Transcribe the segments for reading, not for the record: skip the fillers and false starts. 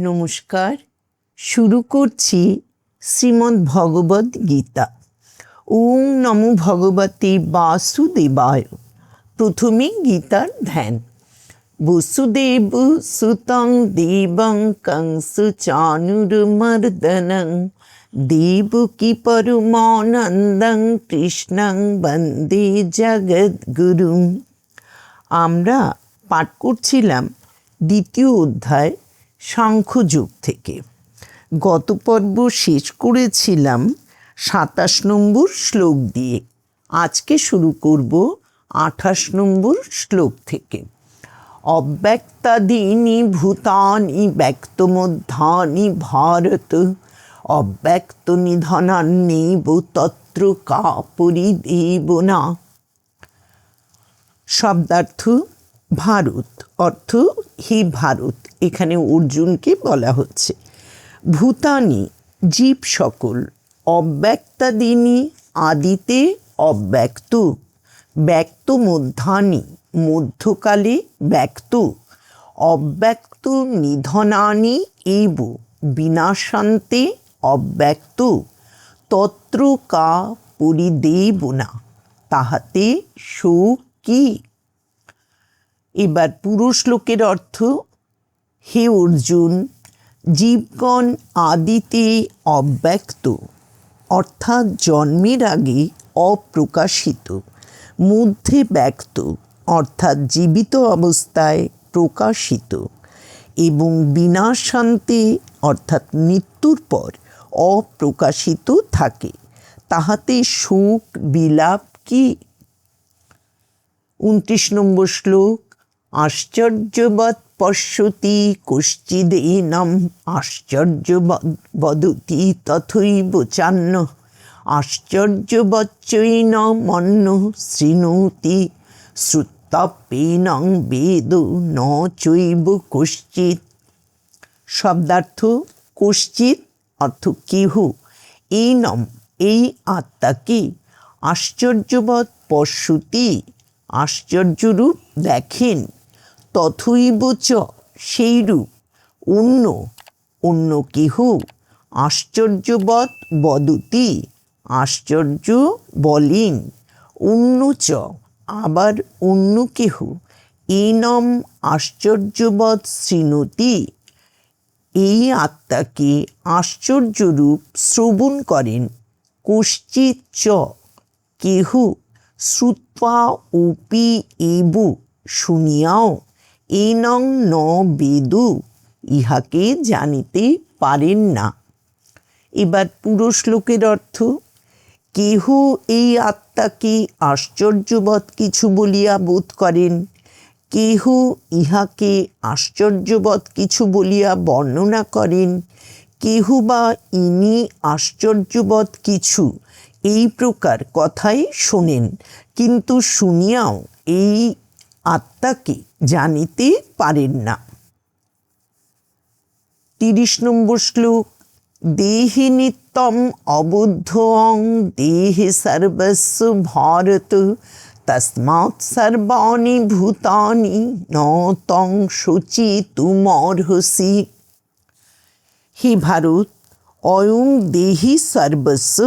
নমস্কার। শুরু করছি শ্রীমদ্ ভগবদ গীতা। ওম নমো ভগবতে বাসুদেবায়। প্রথমে গীতার ধ্যান। বসুদেব সুতং দেবং কংসচানুরমর্দনং দেবকী পরমানন্দং কৃষ্ণং বন্দে জগদ্গুরুং। আমরা পাঠ করছিলাম দ্বিতীয় অধ্যায় সাংখ্যযোগ থেকে। গত পর্ব শেষ করেছিলাম ২৭ নম্বর শ্লোক দিয়ে। আজকে শুরু করব ২৮ নম্বর শ্লোক থেকে। অব্যক্তাদীনি ভূতানি ব্যক্তমধ্যানি ভারত অব্যক্ত নিধনান্যেব তত্র কা পরিদেবনা। শব্দার্থ ভারত, অর্থ হে ভারত। এখানে অর্জুনকে বলা হচ্ছে। ভূতানি জীব সকল, অব্যক্তাদীনি আদিতে অব্যক্ত, ব্যক্ত মধ্যানি মধ্যকালে ব্যক্ত, অব্যক্ত নিধনানি এব বিনাশান্তে অব্যক্ত, তত্র কা পরিদেবনা তাহাতে শোক কি। এবার পুরো শ্লোকের অর্থ। হে অর্জুন, জীবগণ আদিতে অব্যক্ত অর্থাৎ জন্মের আগে অপ্রকাশিত, মধ্যে ব্যক্ত অর্থাৎ জীবিত অবস্থায় প্রকাশিত, এবং বিনাশান্তে অর্থাৎ মৃত্যুর পর অপ্রকাশিত থাকে, তাহাতে শোক বিলাপ কি। ২৯ নম্বর শ্লোক। আশ্চর্যবৎ পশ্যতি কশ্চিদেনম আশ্চর্যবৎ বদতি তথৈব চান্য আশ্চর্যবচ্চৈনমন্যঃ শৃণোতি শ্রুত্বাপ্যেনং বেদ ন চৈব কশ্চিৎ। শব্দার্থ কশ্চিৎ অর্থ কেহ, এইনম এই আত্মাকে, আশ্চর্যবৎ পশ্যতি আশ্চর্যরূপ দেখেন, তথৈব চ সেইরূপ, অন্য অন্য কেহ, আশ্চর্যবৎ বদতি আশ্চর্য বলেন, অন্য চ আবার অন্য কেহ, এনম আশ্চর্যবৎ শৃণোতি এই আত্মাকে আশ্চর্যরূপ শ্রবণ করেন, কশ্চিৎ চ কেহ, শ্রুত্বা অপি এব শুনিয়াও, এনং ন বেদু ইহাকে জানিতে পারেন না। এবার পুরো শ্লোকের অর্থ। কেহ এই আত্মাকে আশ্চর্যবৎ কিছু বলিয়া বোধ করেন, কেহ ইহাকে আশ্চর্যবৎ কিছু বলিয়া বর্ণনা করেন, কেহ বা ইনি আশ্চর্যবৎ কিছু এই প্রকার কথাই শোনেন, কিন্তু শুনিয়াও এই আত্মাকে জানিতে পারেন না। ৩০ নম্বর শ্লোক। দেহে নিত্যম অবুদ্ধ অং দেহে সর্বস্ব ভারত তস্মাৎ সর্বাণি ভূতানি ন তং শোচিতুমর্হসি। হে ভারত, অয়ং দেহি সর্বস্ব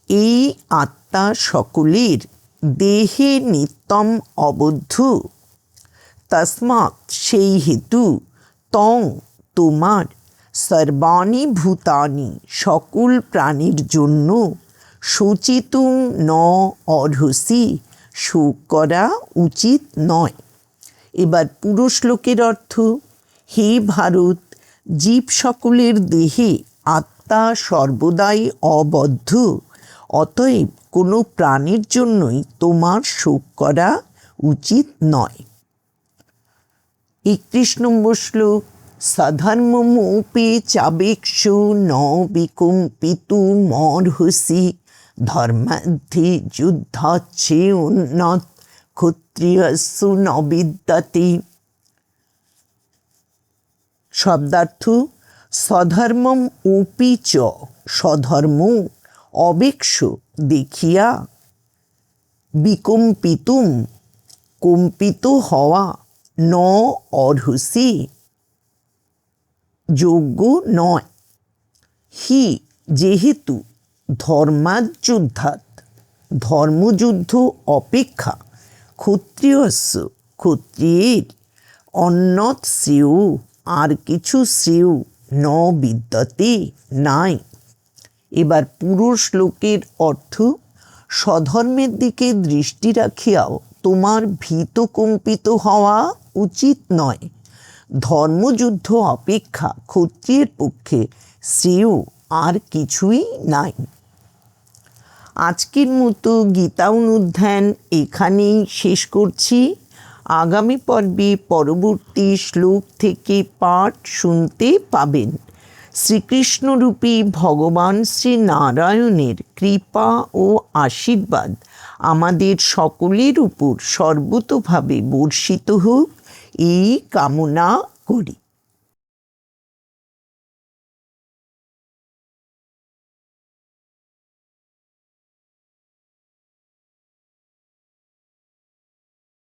এই আত্মা সকলের, দেহে নিত্যম অবদ্ধ তস্মাৎ সেই হেতু, তং তোমার, সর্বাণি ভূতানি সকল প্রাণীর জন্য, শোচিতুং ন অর্হসি শোক করা উচিত নয়। এবার পুরো শ্লোকের অর্থ। হে ভারত, জীব সকলের দেহে আত্মা সর্বদাই অবদ্ধ, অতএব কোনো প্রাণীর জন্যই তোমার শোক করা উচিত নয়। ৩১ নম্বর শ্লোক। সধর্মমপি চাবেক্ষু ন বিকম্পিতুমর্হসি ধর্মাদ্ধি যুদ্ধাচ্ছে উন্নত ক্ষত্রিয়স্যু ন বিদ্যতে। শব্দার্থ সধর্মম অপি চ স্বধর্ম, অবেক্ষ দেখিয়া, বিকম্পিতুম কম্পিত হওয়া, ন অর্হসি যোগ্য নয়। হি যেহেতু ধর্মাযুদ্ধাৎ ধর্মযুদ্ধ অপেক্ষা ক্ষত্রিয়স্য ক্ষত্রিয়ের অন্যৎ শ্রেয় আর কিছু শ্রেয় ন বিদ্যতে নাই। এবার পুরো শ্লোকের অর্থ: স্বধর্মের দিকে দৃষ্টি রাখিয়াও তোমার ভীত কম্পিত হওয়া উচিত নয়। ধর্মযুদ্ধ অপেক্ষা ক্ষত্রিয়ের পক্ষে শ্রেয় আর কিছুই নাই। আজকের মতো গীতা অনুধ্যান এখানেই শেষ করছি। আগামী পর্বে পরবর্তী শ্লোক থেকে পাঠ শুনতে পাবেন। শ্রীকৃষ্ণরূপী ভগবান শ্রী নারায়ণের কৃপা ও আশীর্বাদ আমাদের সকলের উপর সর্বতোভাবে বর্ষিত হোক, এই কামনা করি।